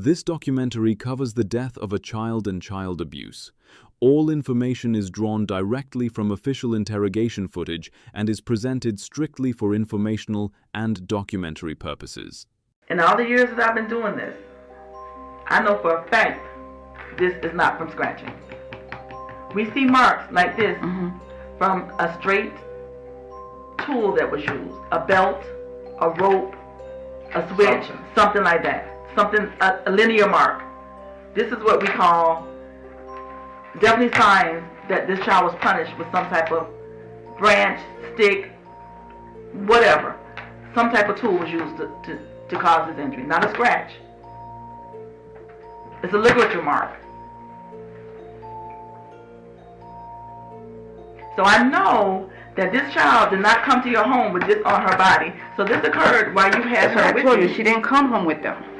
This documentary covers the death of a child and child abuse. All information is drawn directly from official interrogation footage and is presented strictly for informational and documentary purposes. In all the years that I've been doing this, I know for a fact this is not from scratching. We see marks like this from a straight tool that was used, a belt, a rope, a switch, something like that. A linear mark. This is what we call definitely signs that this child was punished with some type of branch, stick, whatever. Some type of tool was used to cause this injury, not a scratch. It's a ligature mark. So I know that this child did not come to your home with this on her body. So this occurred while you had her with you. I told you, she didn't come home with them.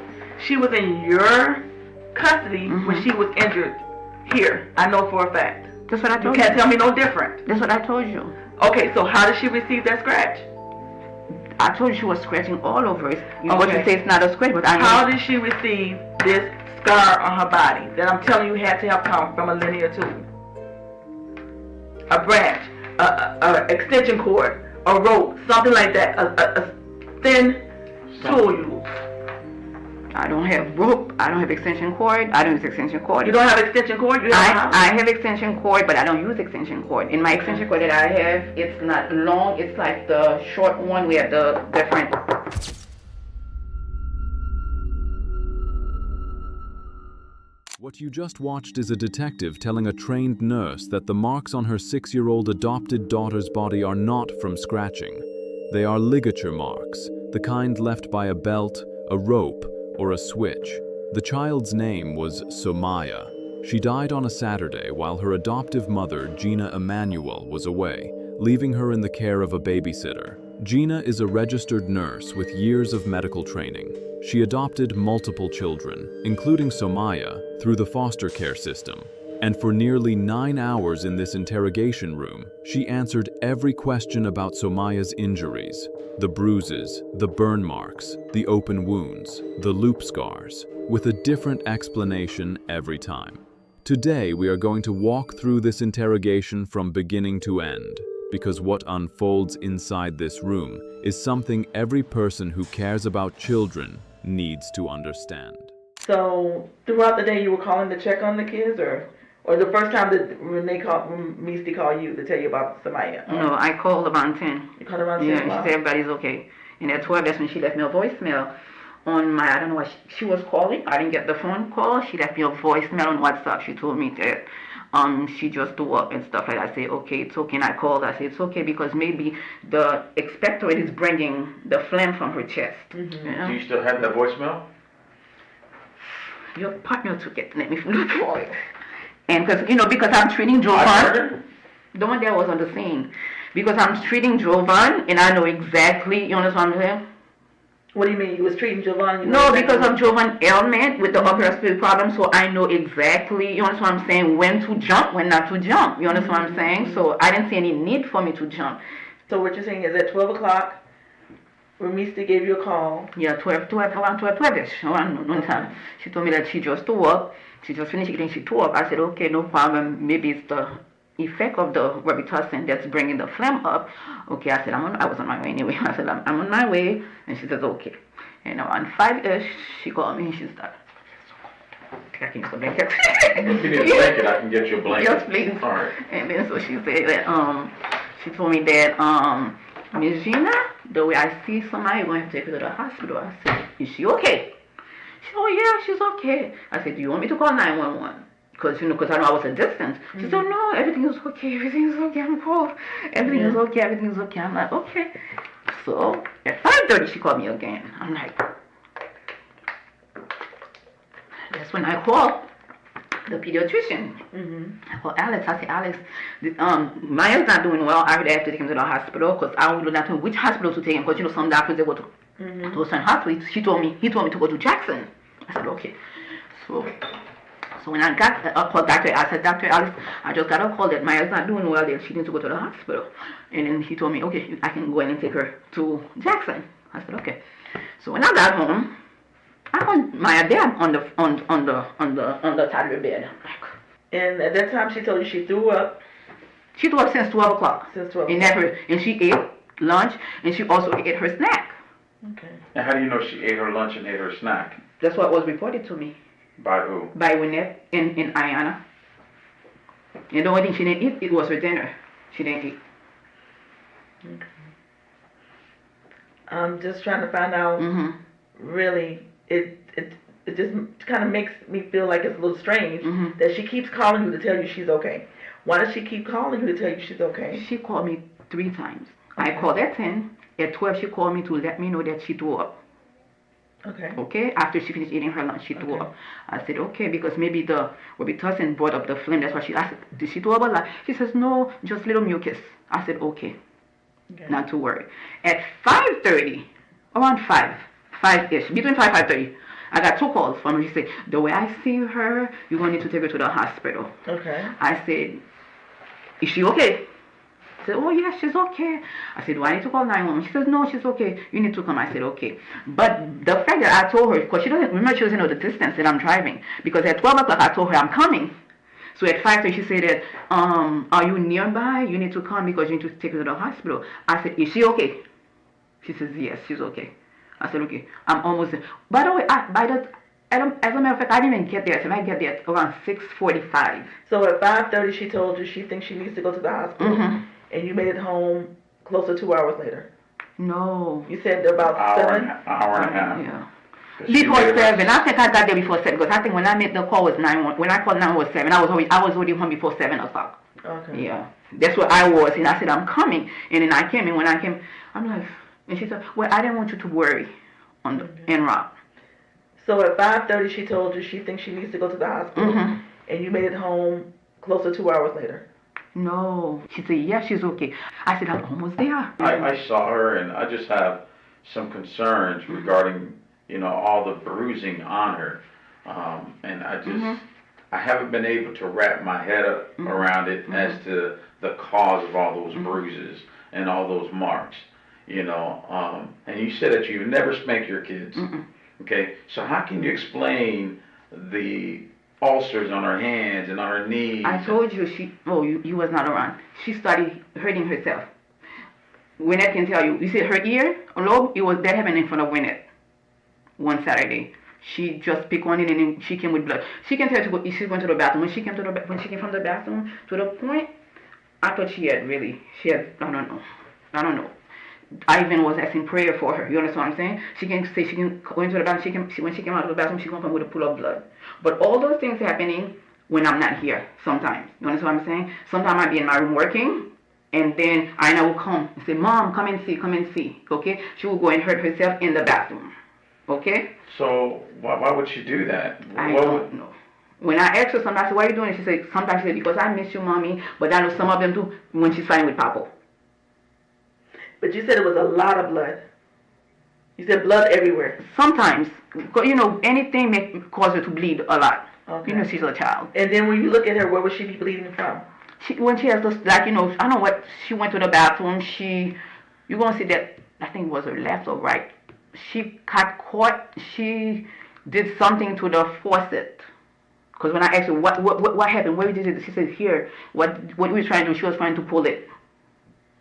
She was in your custody when she was injured here. I know for a fact. That's what I told you. You can't tell me no different. That's what I told you. Okay, so how did she receive that scratch? I told you she was scratching all over it. But you say it's not a scratch, but I know. How did she receive this scar on her body that I'm telling you had to have come from a linear tool? A branch, a extension cord, a rope, something like that, a thin tool used. I don't have rope, I don't have extension cord, I don't use extension cord. You don't have extension cord? I have extension cord, but I don't use extension cord. In my extension cord that I have, it's not long, it's like the short one where the different... What you just watched is a detective telling a trained nurse that the marks on her 6-year-old adopted daughter's body are not from scratching. They are ligature marks, the kind left by a belt, a rope, or a switch. The child's name was Somaya. She died on a Saturday while her adoptive mother, Gina Emanuel, was away, leaving her in the care of a babysitter. Gina is a registered nurse with years of medical training. She adopted multiple children, including Somaya, through the foster care system. And for nearly 9 hours in this interrogation room, she answered every question about Somaya's injuries. The bruises, the burn marks, the open wounds, the loop scars, with a different explanation every time. Today we are going to walk through this interrogation from beginning to end, because what unfolds inside this room is something every person who cares about children needs to understand. So throughout the day you were calling to check on the kids, or the first time that when Misty called you to tell you about Somaya? No, I called around 10. You called around 10? Yeah, and she said everybody's okay. And at 12, that's when she left me a voicemail on my, I don't know what, she was calling. I didn't get the phone call. She left me a voicemail on WhatsApp. She told me that she just threw up and stuff like that. I said, okay, it's okay. And I called. I said, it's okay because maybe the expectorate is bringing the phlegm from her chest. Mm-hmm. You know? Do you still have that voicemail? Your partner took it. Let me look for it. And because I'm treating Jovan, the one that was on the scene, because I'm treating Jovan and I know exactly, you understand what I'm saying? What do you mean? You was treating Jovan? No, because of Jovan's ailment with the upper respiratory problem, so I know exactly, you understand what I'm saying, when to jump, when not to jump. You understand what I'm saying? So I didn't see any need for me to jump. So what you're saying is at 12 o'clock, when Misty gave you a call? Yeah, around 12-ish, around no time. She told me that she just threw up. She just finished eating, she threw up. I said, okay, no problem. Maybe it's the effect of the Robitussin that's bringing the phlegm up. Okay, I said, I was on my way anyway. I said, I'm on my way. And she says, okay. And around 5-ish, she called me and she started. I can use a blanket. If you need a blanket, I can get you a blanket. Yes, please. All right. And then so she said that, she told me that, Miss Gina, the way I see somebody, you're going to take her to the hospital. I said, is she okay? She said, oh yeah, she's okay. I said, do you want me to call 911? Because I know I was a distance. She said, no, everything is okay, everything is okay, I'm cold. Everything is okay, everything is okay. I'm like, okay. So at 5:30 she called me again. I'm like, that's when I called the pediatrician. I called Alex. I said, Alex, Maya's not doing well. I really have to take him to the hospital because I don't know which hospital to take him because some doctors they go to a certain hospital. He told me to go to Jackson. I said, okay. So when I called Dr. I said, Dr. Alex, I just got a call that Maya's not doing well, that she needs to go to the hospital. And then he told me, okay, I can go in and take her to Jackson. I said, okay. So when I got home, I found my dad on the toddler bed. And at that time, she told you she threw up. She threw up since 12 o'clock. Since 12 And, o'clock. and she ate lunch, and she also ate her snack. Okay. And how do you know she ate her lunch and ate her snack? That's what was reported to me. By who? By Winnet in Ayana. And the only thing she didn't eat, it was her dinner. She didn't eat. Okay. I'm just trying to find out, really, it just kind of makes me feel like it's a little strange that she keeps calling you to tell you she's okay. Why does she keep calling you to tell you she's okay? She called me 3 times. Okay. I called at 10. At 12, she called me to let me know that she threw up. Okay. Okay? After she finished eating her lunch, she threw Okay. up. I said, okay, because maybe the Robitussin brought up the flame. That's why she asked, did she throw up a lot? She says, no, just little mucus. I said, okay. Okay. Not to worry. At 5:30, around 5-ish, between 5:30, I got 2 calls from her. She said, the way I see her, you're going to need to take her to the hospital. Okay. I said, is she okay? She said, oh, yeah, she's okay. I said, do I need to call 911? She says, no, she's okay. You need to come. I said, okay. But the fact that I told her, because she doesn't remember, she doesn't know the distance that I'm driving. Because at 12 o'clock, I told her I'm coming. So at 5:30, she said that, are you nearby? You need to come because you need to take her to the hospital. I said, is she okay? She says, yes, she's okay. I said, okay, I'm almost there. By the way, as a matter of fact, I didn't even get there. So I get there around 6:45. So at 5:30, she told you she thinks she needs to go to the hospital, and you made it home close to 2 hours later. No. You said about Hour 7. and a half. Yeah. 'Cause she Before made it 7. I think I got there before 7 because I think when I made the call was 9. When I called 9 was 7. I was already home before 7 o'clock. Okay. Yeah. That's where I was. And I said, I'm coming. And then I came. And when I came, I'm like, and she said, well, I didn't want you to worry on the en route. So at 5:30, she told you she thinks she needs to go to the hospital, and you made it home close to 2 hours later. No. She said, yeah, she's okay. I said, I'm almost there. I saw her and I just have some concerns regarding, all the bruising on her. And I haven't been able to wrap my head up around it as to the cause of all those bruises and all those marks, and you said that you never spank your kids. Okay, so how can you explain the ulcers on her hands and on her knees? I told you you was not around. She started hurting herself. Winnet can tell you. You see her ear, lobe, that happened in front of Winnet one Saturday. She just picked one in and then she came with blood. She can tell you to go, she's going to the bathroom. When she came from the bathroom to the point, I thought she had, I don't know. I even was asking prayer for her. You understand what I'm saying? She can say she can go into the bathroom. When she came out of the bathroom, she come with a pool of blood. But all those things happening when I'm not here sometimes. You understand what I'm saying? Sometimes I'll be in my room working, and then Ina will come and say, Mom, come and see. Okay? She will go and hurt herself in the bathroom. Okay? So why would she do that? I don't know. When I asked her sometimes, I said, why are you doing it? She said, sometimes she said, because I miss you, Mommy. But I know some of them do when she's fighting with Papa. But you said it was a lot of blood. You said blood everywhere. Sometimes, anything may cause her to bleed a lot. Okay. She's a child. And then when you look at her, where would she be bleeding from? When she has those, I don't know what, she went to the bathroom, you're going to see that, I think it was her left or right. She got caught, she did something to the faucet. Because when I asked her, what happened, where did it, she said, here, what we were trying to do, she was trying to pull it.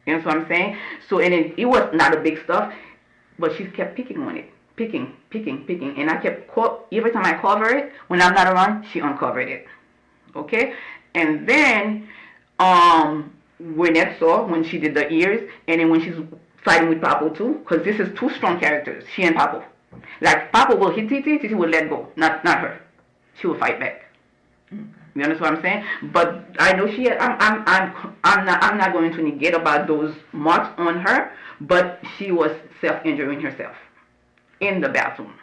You know what I'm saying? So, and it was not a big stuff, but she kept picking on it. Picking. And I kept, every time I cover it, when I'm not around, she uncovered it. Okay? And then, when she did the ears, and then when she's fighting with Papa too, because this is 2 strong characters, she and Papa. Like, Papa will hit Titi, Titi will let go, not her. She will fight back. You understand what I'm saying? But I know I'm not going to negate about those marks on her, but she was self-injuring herself in the bathroom.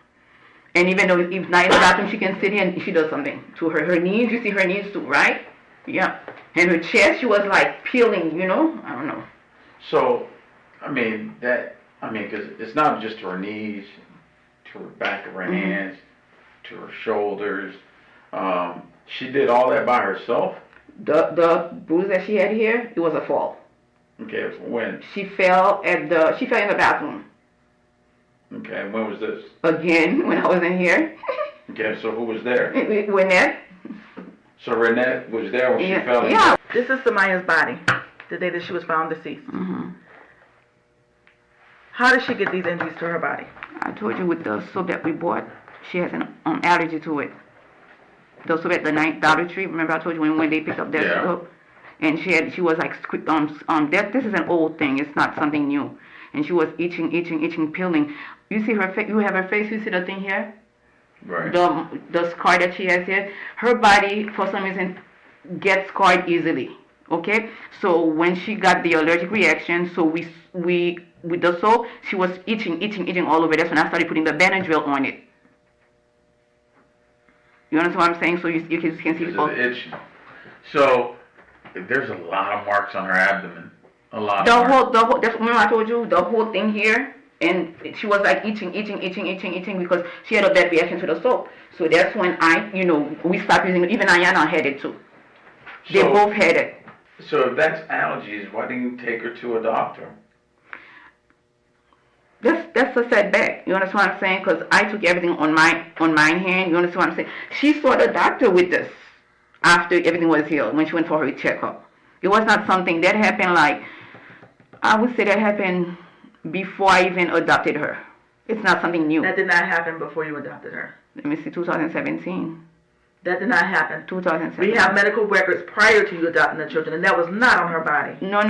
And even though if not in the bathroom, she can sit here and she does something to her knees. You see her knees too, right? Yeah. And her chest, she was like peeling, I don't know. So, because it's not just to her knees, to her back of her hands, to her shoulders. She did all that by herself? The bruise that she had here, it was a fall. Okay, when? She fell in the bathroom. Okay, and when was this? Again, when I wasn't here. Okay, so who was there? Renette. So Renette was there when she fell in? Yeah. This is Samaya's body, the day that she was found deceased. Mm-hmm. How did she get these injuries to her body? I told you with the soap that we bought, she has an allergy to it. The soap at the Dollar Tree. Remember I told you when they picked up that soap, and she was like this is an old thing. It's not something new, and she was itching, peeling. You see her face. You have her face. You see the thing here. Right. The scar that she has here. Her body for some reason gets scarred easily. Okay, so when she got the allergic reaction, so we with the soap, she was itching all over. That's when I started putting the Benadryl on it. You understand what I'm saying? So you can see people. Itching. So there's a lot of marks on her abdomen. A lot. The whole. That's remember I told you the whole thing here, and she was like itching because she had a bad reaction to the soap. So that's when we stopped using it. Even Ayana had it too. They both had it. So if that's allergies, why didn't you take her to a doctor? That's a setback. You understand what I'm saying? Because I took everything on my hand. You understand what I'm saying? She saw the doctor with this after everything was healed when she went for her checkup. It was not something that happened I would say that happened before I even adopted her. It's not something new. That did not happen before you adopted her. Let me see, 2017. That did not happen. 2017. We have medical records prior to you adopting the children, and that was not on her body. No.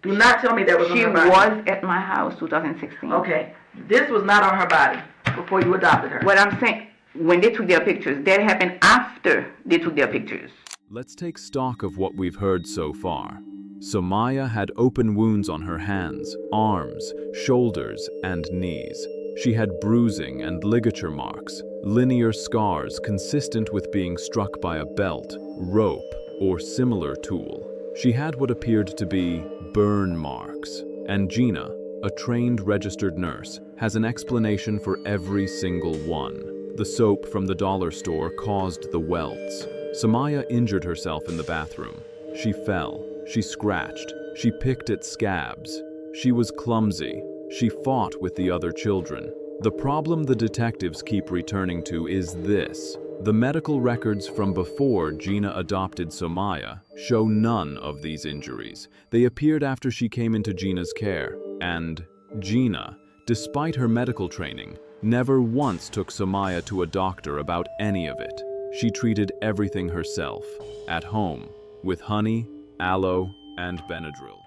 Do not tell me that was on her body. She was at my house 2016. Okay. This was not on her body before you adopted her. What I'm saying, when they took their pictures, that happened after they took their pictures. Let's take stock of what we've heard so far. Somaya had open wounds on her hands, arms, shoulders, and knees. She had bruising and ligature marks, linear scars consistent with being struck by a belt, rope, or similar tool. She had what appeared to be burn marks. And Gina, a trained registered nurse, has an explanation for every single one. The soap from the dollar store caused the welts. Somaya injured herself in the bathroom. She fell. She scratched. She picked at scabs. She was clumsy. She fought with the other children. The problem the detectives keep returning to is this. The medical records from before Gina adopted Somaya show none of these injuries. They appeared after she came into Gina's care. And Gina, despite her medical training, never once took Somaya to a doctor about any of it. She treated everything herself, at home, with honey, aloe, and Benadryl.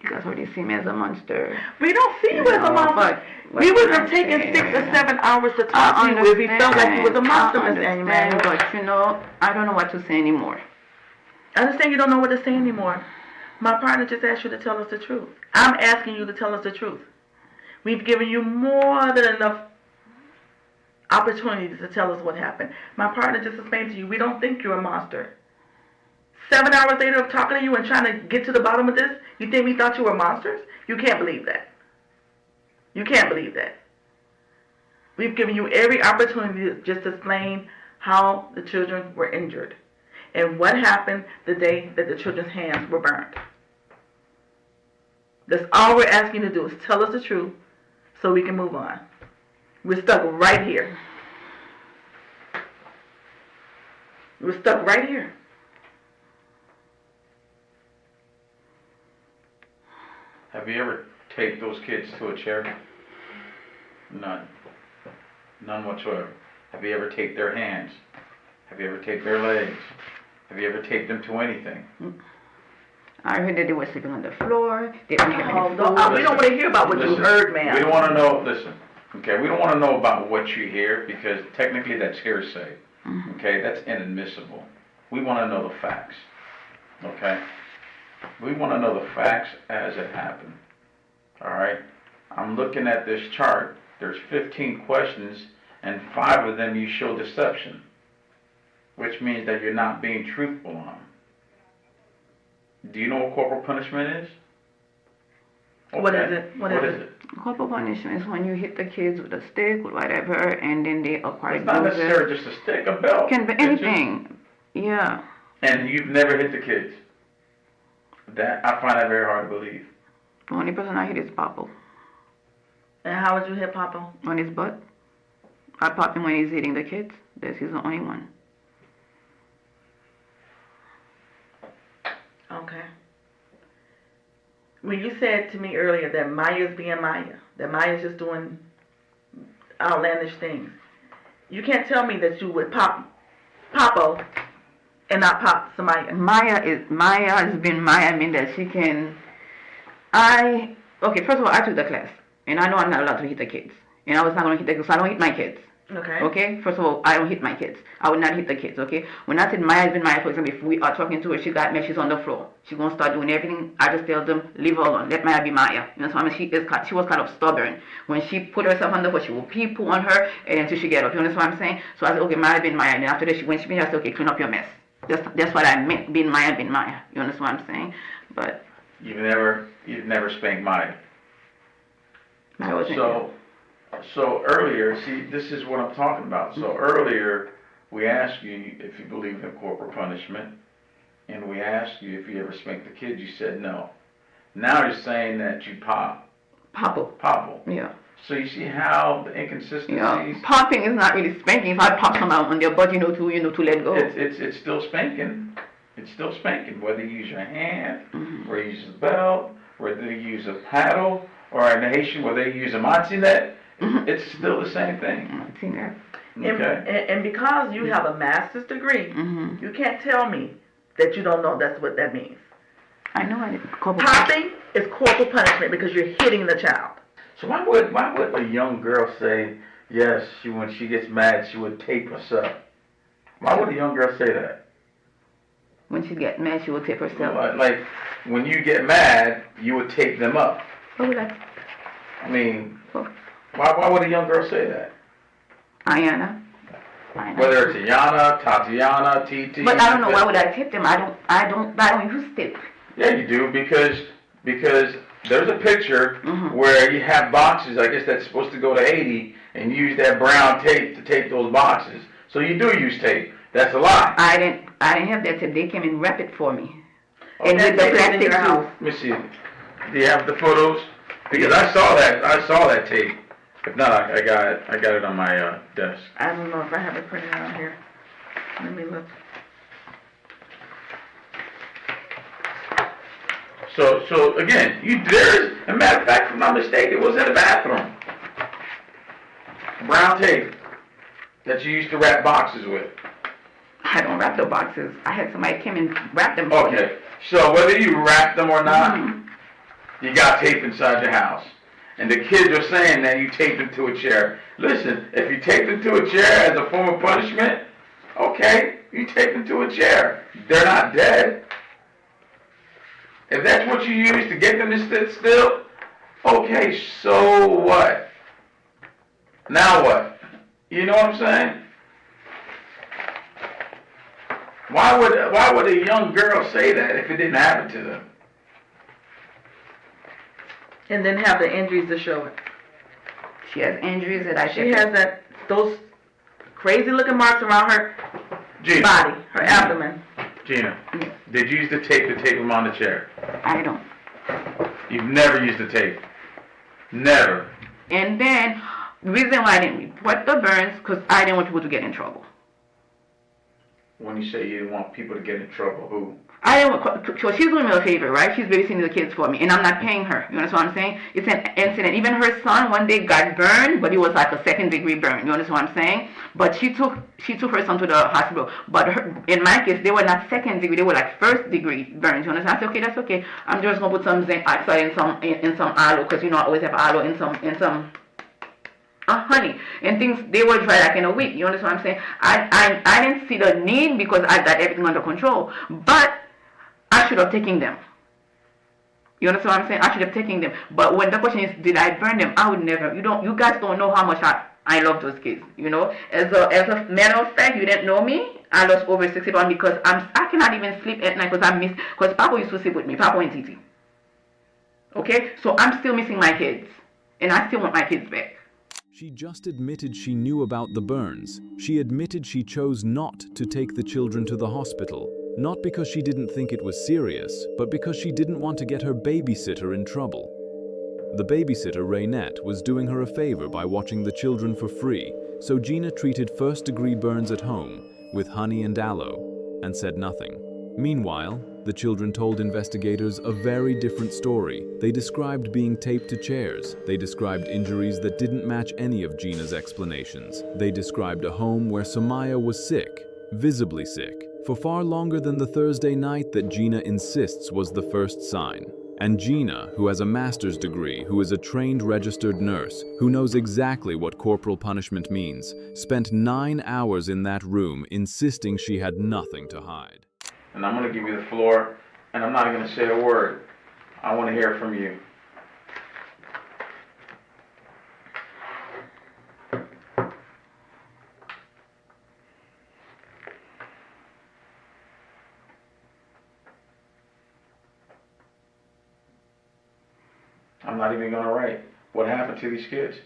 You guys already see me as a monster. We don't see you as a monster. We would have taken 6 or 7 hours to talk to you if we felt like you was a monster, Miss Emmanuel. But I don't know what to say anymore. I understand you don't know what to say anymore. My partner just asked you to tell us the truth. I'm asking you to tell us the truth. We've given you more than enough opportunities to tell us what happened. My partner just explained to you, we don't think you're a monster. 7 hours later of talking to you and trying to get to the bottom of this, you think we thought you were monsters? You can't believe that. You can't believe that. We've given you every opportunity to just explain how the children were injured and what happened the day that the children's hands were burned. That's all we're asking you to do is tell us the truth so we can move on. We're stuck right here. We're stuck right here. Have you ever taken those kids to a chair? None. None whatsoever. Have you ever taken their hands? Have you ever taken their legs? Have you ever taken them to anything? I heard that they were sleeping on the floor. They didn't have any food. We don't want to hear about what you heard, ma'am. We don't want to know, okay, we don't want to know about what you hear because technically that's hearsay. Okay, that's inadmissible. We want to know the facts. Okay? We want to know the facts as it happened. All right? I'm looking at this chart. There's 15 questions, and 5 of them you show deception, which means that you're not being truthful on them. Do you know what corporal punishment is? Okay. What is it? What is it? Corporal punishment is when you hit the kids with a stick or whatever, and then they acquire It's not necessarily just a stick, a belt. Can be anything. Yeah. And you've never hit the kids. That I find that very hard to believe. The only person I hit is Papa. And how would you hit Papa? On his butt. I pop him when he's hitting the kids. He's the only one. Okay. When you said to me earlier that Maya's being Maya, that Maya's just doing outlandish things, you can't tell me that you would pop Papa and not pop Samaya. Maya has been Maya. I mean that she can. Okay, first of all, I took the class, and I know I'm not allowed to hit the kids, and I was not going to hit the kids, so I don't hit my kids. Okay. Okay, first of all, I don't hit my kids. I would not hit the kids, okay? When I said Maya has been Maya, for example, if we are talking to her, she got mad, she's on the floor. She's going to start doing everything. I just tell them, leave her alone. Let Maya be Maya. You know what I mean? She was kind of stubborn. When she put herself on the floor, she will pee-poo on her and until she get up. You understand what I'm saying? So I said, okay, Maya has been Maya. And then after that, when she been here, I said, okay, clean up your mess. That's what I meant, being Maya, being Maya. You understand what I'm saying? But You've never spanked Maya. Maya wasn't So earlier, see, this is what I'm talking about. So earlier, we asked you if you believe in corporal punishment, and we asked you if you ever spanked the kids. You said no. Now you're saying that you pop. Popple. Yeah. So you see how the inconsistencies. Yeah. Popping is not really spanking. If I pop someone on their butt, to let go. It's still spanking. It's still spanking. Whether you use your hand, or you use a belt, whether you use a paddle, or in Haitian, whether you use a matzi net. It's still the same thing. Okay. And because you have a master's degree, you can't tell me that you don't know that's what that means. I know it. Popping is corporal punishment because you're hitting the child. So why would a young girl say yes? When she gets mad, she would tape herself. Why would a young girl say that? When she gets mad, she will tape herself. Like when you get mad, you would tape them up. What would I? I mean. Why would a young girl say that? Ayana. Whether it's Ayana, Tatiana, Titi. But I don't know. Why would I tip them? I don't use tip. Yeah, you do because there's a picture where you have boxes. I guess that's supposed to go to 80, and you use that brown tape to tape those boxes. So you do use tape. That's a lie. I didn't have that tape. They came and wrap it for me. Oh, and with the plastic too. Let me see. Do you have the photos? Because I saw that tape. If not, I got it on my desk. I don't know if I have it printed out here. Let me look. So again, there's a matter of fact, if I'm not mistaken, it was in the bathroom. Brown tape that you used to wrap boxes with. I don't wrap the boxes. I had somebody come and wrap them. Okay, so whether you wrap them or not, you got tape inside your house. And the kids are saying that you taped them to a chair. Listen, if you taped them to a chair as a form of punishment, okay, you tape them to a chair. They're not dead. If that's what you use to get them to sit still, okay, so what? Now what? You know what I'm saying? Why would a young girl say that if it didn't happen to them? And then have the injuries to show it. She has injuries that She has those crazy looking marks around her body, her abdomen. Gina, did you use the tape to tape them on the chair? I don't. You've never used the tape? Never. And then, the reason why I didn't report the burns, because I didn't want people to get in trouble. When you say you didn't want people to get in trouble, who? I didn't want, so she's doing me a favor, right? She's babysitting the kids for me, and I'm not paying her. You understand what I'm saying? It's an incident. Even her son one day got burned, but it was like a 2nd-degree burn. You understand what I'm saying? But she took her son to the hospital. But in my case, they were not 2nd-degree; they were like 1st-degree burns. You understand? I said, okay, that's okay. I'm just gonna put some zinc oxide in some aloe, because I always have aloe in some honey and things. They were dry like in a week. You understand what I'm saying? I didn't see the need because I got everything under control, but I should have taken them. You understand what I'm saying? I should have taken them. But when the question is, did I burn them? I would never. You guys don't know how much I love those kids. You know, as a matter of fact, you didn't know me. I lost over 60 pounds because I cannot even sleep at night because Papa used to sleep with me, Papa and Titi. Okay, so I'm still missing my kids, and I still want my kids back. She just admitted she knew about the burns. She admitted she chose not to take the children to the hospital, not because she didn't think it was serious, but because she didn't want to get her babysitter in trouble. The babysitter, Raynette, was doing her a favor by watching the children for free, so Gina treated first-degree burns at home with honey and aloe and said nothing. Meanwhile, the children told investigators a very different story. They described being taped to chairs. They described injuries that didn't match any of Gina's explanations. They described a home where Samaya was sick, visibly sick, for far longer than the Thursday night that Gina insists was the first sign. And Gina, who has a master's degree, who is a trained registered nurse, who knows exactly what corporal punishment means, spent 9 hours in that room insisting she had nothing to hide. And I'm going to give you the floor, and I'm not going to say a word. I want to hear from you. I'm not even going to write. What happened to these kids?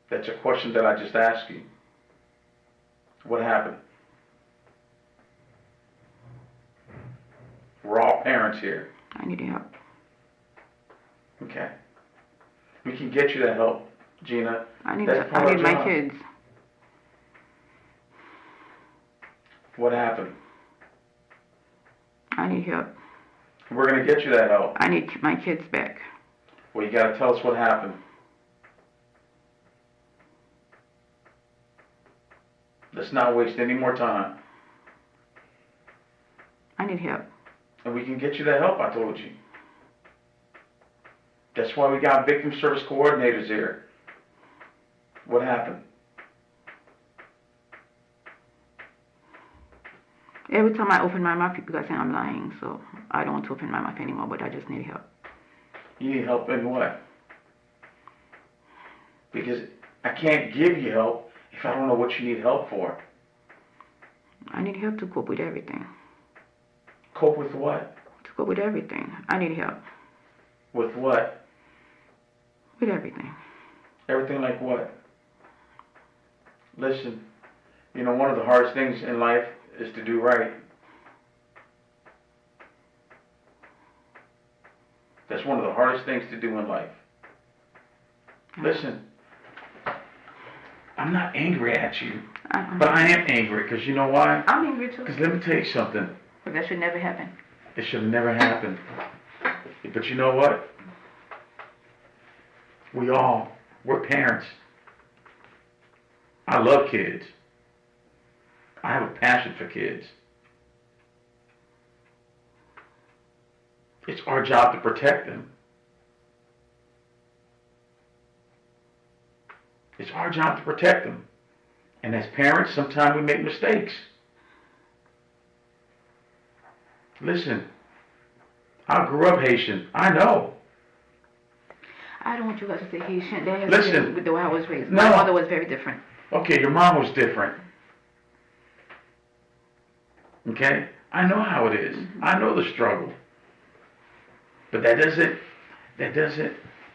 That's a question that I just asked you. What happened? We're all parents here. I need help. Okay. We can get you that help, Gina. I need That's part of my job. kids. What happened? I need help. We're going to get you that help. I need my kids back. Well, you got to tell us what happened. Let's not waste any more time. I need help. And we can get you that help, I told you. That's why we got victim service coordinators here. What happened? Every time I open my mouth, people guys say I'm lying, so I don't want to open my mouth anymore, but I just need help. You need help in what? Because I can't give you help if I don't know what you need help for. I need help to cope with everything. Cope with what? To cope with everything. I need help. With what? With everything. Everything like what? Listen, you know, one of the hardest things in life is to do right. That's one of the hardest things to do in life. Listen, I'm not angry at you, but I am angry because you know why? I'm angry too. Because let me tell you something. But that should never happen. It should have never happened. But you know what? We're parents. I love kids. I have a passion for kids. It's our job to protect them. It's our job to protect them. And as parents, sometimes we make mistakes. Listen, I grew up Haitian. I know. I don't want you guys to say Haitian. That has Listen. to do with the way I was raised. No. My mother was very different. Okay, your mom was different. Okay? I know how it is. I know the struggle. But that doesn't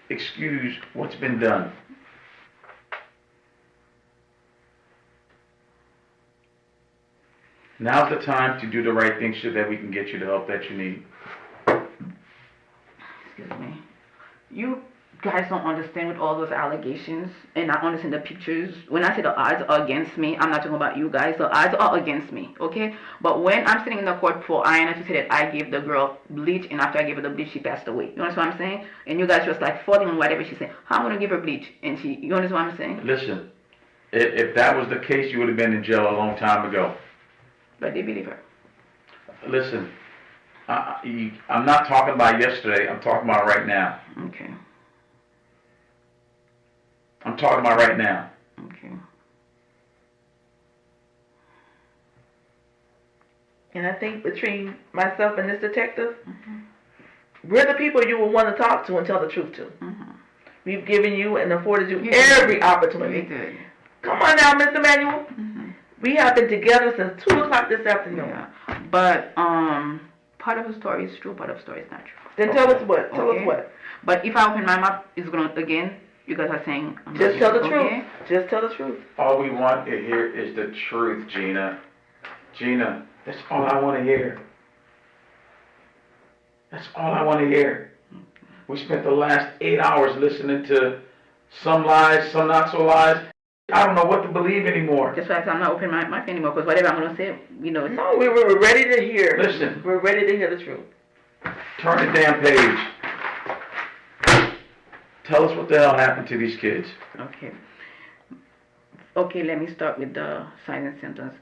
excuse what's been done. Now's the time to do the right thing so that we can get you the help that you need. Excuse me. You guys don't understand with all those allegations and not understand the pictures. When I say the odds are against me, I'm not talking about you guys. The odds are against me, okay? But when I'm sitting in the court for Iana to say that I gave the girl bleach and after I gave her the bleach, she passed away. You understand what I'm saying? And you guys just like falling on whatever she said. How am I going to give her bleach? And you understand what I'm saying? Listen, if that was the case, you would have been in jail a long time ago. But they believe her. Listen, I'm not talking about yesterday. I'm talking about right now. Okay. I'm talking about right now. Okay. And I think between myself and this detective, we're the people you will want to talk to and tell the truth to. We've given you and afforded you every opportunity. Very good. Come on now, Mr. Manuel. We have been together since 2 o'clock this afternoon. Yeah. But part of the story is true, part of the story is not true. Then tell us what? Tell us what? But if I open my mouth, it's going to, again, you guys are saying... Just tell the truth. Okay? Just tell the truth. All we want to hear is the truth, Gina. Gina, that's all I want to hear. That's all I want to hear. We spent the last 8 hours listening to some lies, some not so lies. I don't know what to believe anymore. That's why I'm not opening my mouth anymore, because whatever I'm going to say, it's... No, we're ready to hear. Listen. We're ready to hear the truth. Turn the damn page. Tell us what the hell happened to these kids. Okay, let me start with the signs and symptoms.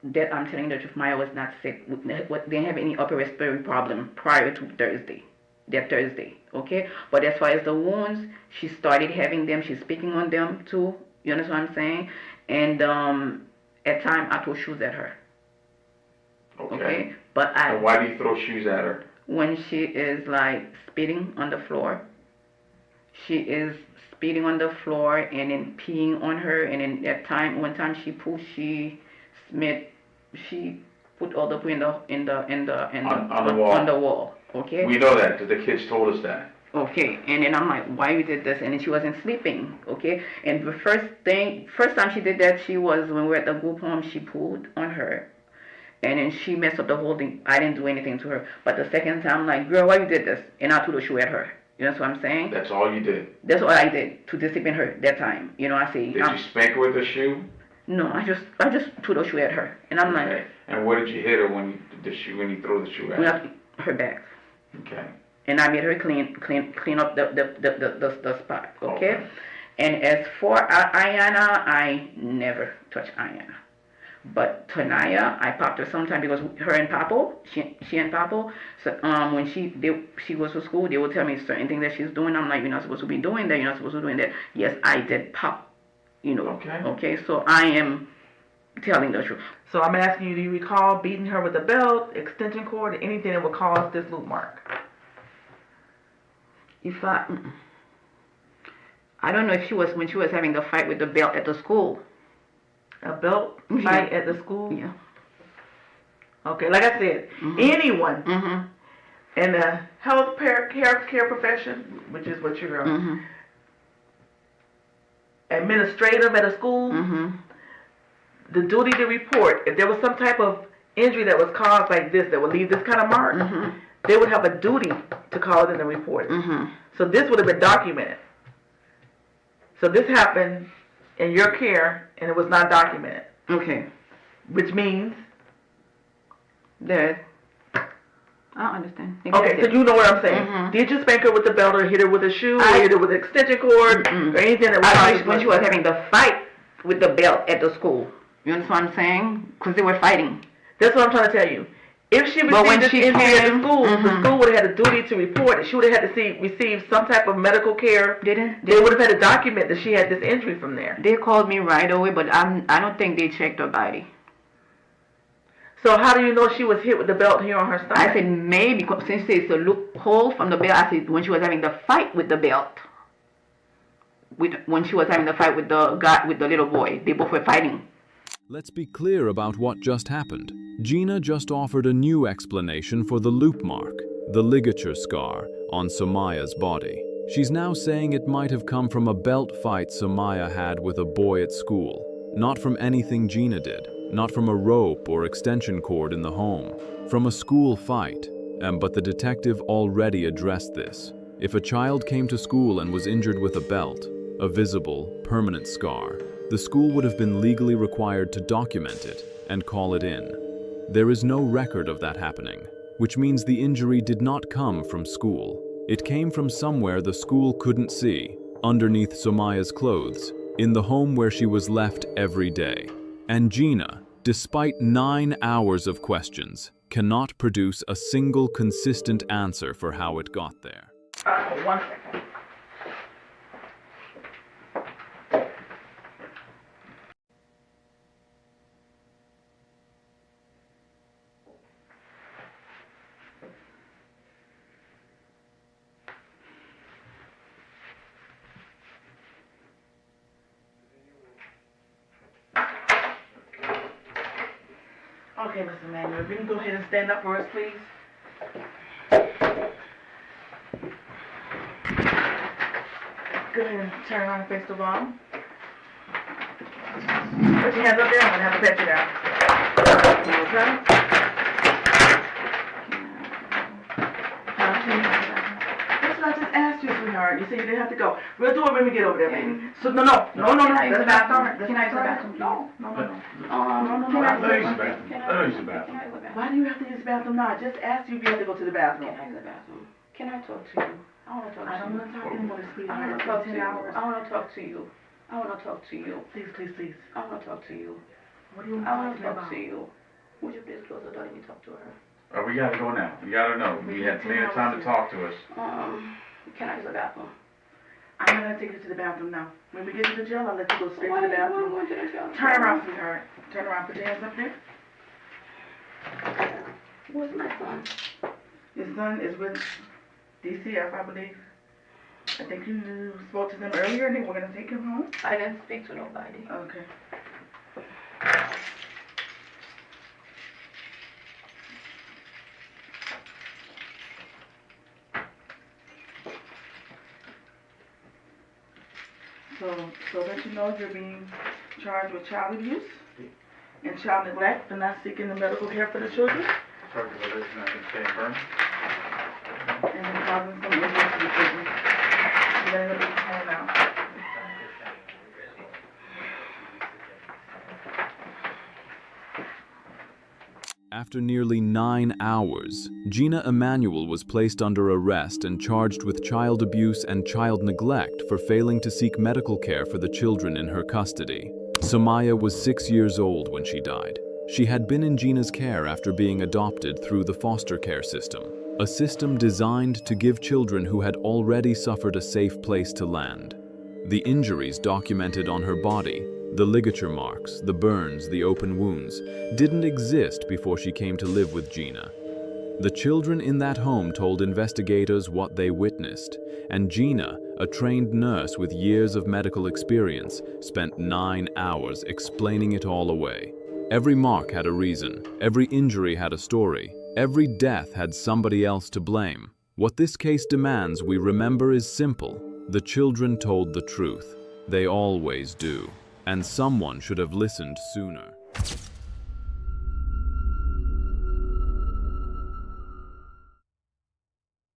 That I'm telling you the truth, Maya was not sick. They didn't have any upper respiratory problem prior to Thursday. That Thursday, okay? But as far as the wounds, she started having them. She's speaking on them too. You understand what I'm saying? And at time, I threw shoes at her. Okay? But And why do you throw shoes at her? When she is like spitting on the floor, she is spitting on the floor and then peeing on her. And then at time, one time she put all the poo on the wall. Okay. We know that because the kids told us that. Okay, and then I'm like, why you did this? And then she wasn't sleeping. Okay, and the first time she did that, she was when we were at the group home. She pulled on her, and then she messed up the whole thing. I didn't do anything to her. But the second time, I'm like, girl, why you did this? And I threw the shoe at her. You know what I'm saying? That's all you did. That's all I did to discipline her that time. I say. Did you spank her with the shoe? No, I just threw the shoe at her, and I'm like. And where did you hit her when you threw the shoe at her? Her back. Okay. And I made her clean up the spot. Okay. And as for Ayana, I never touch Ayana. But Tanaya, I popped her sometime because her and Papo, she and Papo, so when she goes to school, they will tell me certain things that she's doing. I'm like, you're not supposed to be doing that. You're not supposed to be doing that. Yes, I did pop. Okay. So I am telling the truth. So I'm asking you, do you recall beating her with a belt, extension cord, or anything that would cause this loop mark? I don't know if when she was having the fight with the belt at the school. A belt fight at the school? Yeah. Okay, like I said, anyone in the health care profession, which is what you're administrative at a school, the duty to report, if there was some type of injury that was caused like this, that would leave this kind of mark, they would have a duty to call it in and report it. So this would have been documented. So this happened in your care, and it was not documented. Okay. Which means? That I don't understand. Okay, so you know what I'm saying. Did you spank her with the belt or hit her with a shoe or hit her with an extension cord or anything that was when she was having the fight with the belt at the school. You understand what I'm saying? Because they were fighting. That's what I'm trying to tell you. If she received this injury at the school would have had a duty to report it. She would have had to receive some type of medical care. They would have had to document that she had this injury from there. They called me right away, but I don't think they checked her body. So how do you know she was hit with the belt here on her stomach? I said maybe, since it's a loophole from the belt, I said when she was having the fight with the belt. When she was having the fight with the guy, with the little boy, they both were fighting. Let's be clear about what just happened. Gina just offered a new explanation for the loop mark, the ligature scar, on Somaya's body. She's now saying it might have come from a belt fight Somaya had with a boy at school, not from anything Gina did, not from a rope or extension cord in the home, from a school fight. But the detective already addressed this. If a child came to school and was injured with a belt, a visible, permanent scar, the school would have been legally required to document it and call it in. There is no record of that happening, which means the injury did not come from school. It came from somewhere the school couldn't see, underneath Somaya's clothes, in the home where she was left every day. And Gina, despite 9 hours of questions, cannot produce a single consistent answer for how it got there. 1 second. Okay, Mr. Manuel, if you can go ahead and stand up for us, please. Go ahead and turn around and face the wall. Put your hands up there. I'm going to have to pat you down. Okay? sweetheart. You said you didn't have to go. We'll do it when we get over there, baby. So no. Can I use the That's not bathroom? start. Can I use the bathroom, please? No. Can I use the bathroom? Let her use the bathroom. Why do you have to use the bathroom now? I just asked you if you have to go to the bathroom. Can I use the bathroom? Can I talk to you? I want to talk to you. I don't want to talk anymore, I sweetheart. want It's to talk been to 10 you. hours. I want to talk to you. I want to talk to you. Please. I want to talk to you. What do you I want want to to talk talk to to me about? you. Would you please close the door and you talk to her? We gotta go now. We gotta know. We had plenty of time to talk to us. Can I use the bathroom? I'm not gonna take you to the bathroom now. When we get to the jail, I'll let you go straight Why to the are you bathroom. going to the jail? Turn around, sweetheart. Turn around. Put your hands up there. Where's my son? Your son is with DCF, I believe. I think you spoke to them earlier and they were gonna take him home. I didn't speak to nobody. Okay. So that you know, you're being charged with child abuse and child neglect for not seeking the medical care for the children Charge of violation, I can stay in burn. and then causing some injury to the children. You're gonna be home now. After nearly 9 hours, Gina Emanuel was placed under arrest and charged with child abuse and child neglect for failing to seek medical care for the children in her custody. Samaya was 6 years old when she died. She had been in Gina's care after being adopted through the foster care system, a system designed to give children who had already suffered a safe place to land. The injuries documented on her body, the ligature marks, the burns, the open wounds, didn't exist before she came to live with Gina. The children in that home told investigators what they witnessed, and Gina, a trained nurse with years of medical experience, spent 9 hours explaining it all away. Every mark had a reason, every injury had a story, every death had somebody else to blame. What this case demands we remember is simple. The children told the truth. They always do. And someone should have listened sooner.